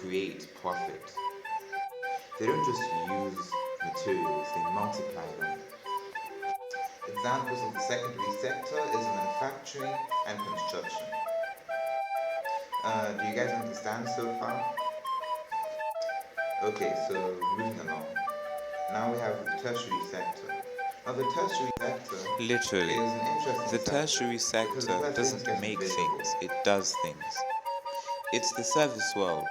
create profit. They don't just use materials, they multiply them. Examples of the secondary sector is manufacturing and construction. Do you guys understand so far? Okay, so moving along. Now we have the tertiary sector. Now the tertiary sector Literally, is an interesting the sector tertiary because sector where things doesn't get make invisible. things, it does things. It's the service world.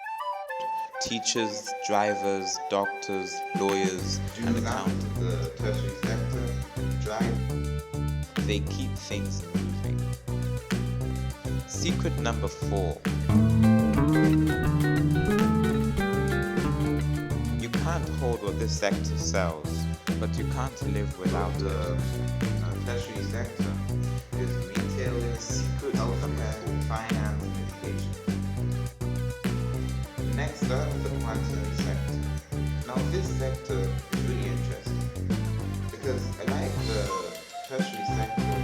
Teachers, drivers, doctors, lawyers, Do and examples accountants. of the tertiary sector drive. They keep things moving. Secret number 4. You can't hold what this sector sells, but you can't live without The it. tertiary sector is retail, secret healthcare, finance, and education. Next up is the quaternary sector. Now this sector is really interesting because unlike the tertiary sector,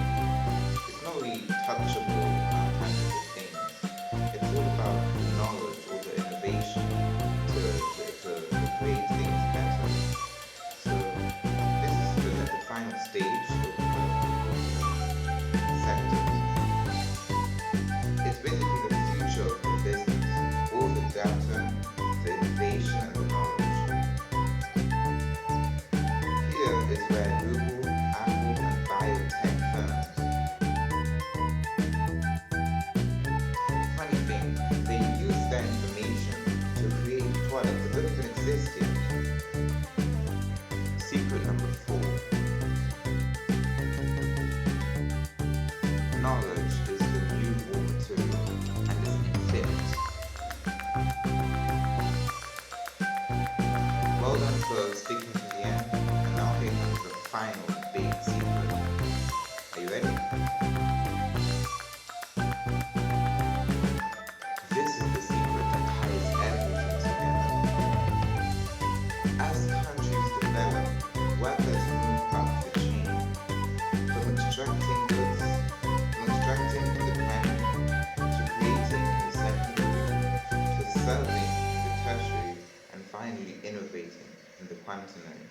it's not really touchable, tangible things. It's all about the knowledge or the innovation to create things better. So this is the final stage of the sectors. It's basically the future of the business, all the data, the innovation, and the knowledge. Here is where Google, Apple, and biotech firms. Funny thing, they use that information to create products that don't even exist yet. Secret number 4. Knowledge is the new raw material and is infinite. Well done for sticking to the end, and now here comes the final big secret. Are you ready? This is the secret that ties everything together. As countries develop, workers move up the chain from extracting goods, from extracting in the primary, to creating in the secondary, to serving in the tertiary, and finally innovating in the quaternary.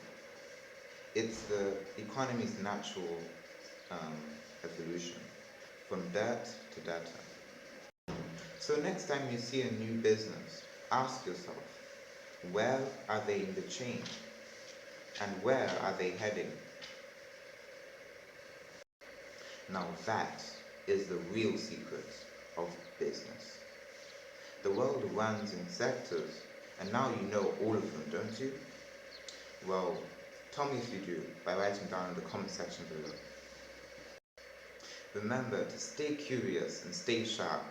It's the economy's natural evolution, from dirt to data. So next time you see a new business, ask yourself, where are they in the chain? And where are they heading? Now that is the real secret of business. The world runs in sectors, and now you know all of them, don't you? Well, tell me if you do by writing down in the comment section below. Remember to stay curious and stay sharp.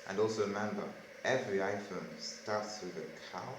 And also remember, every iPhone starts with a cow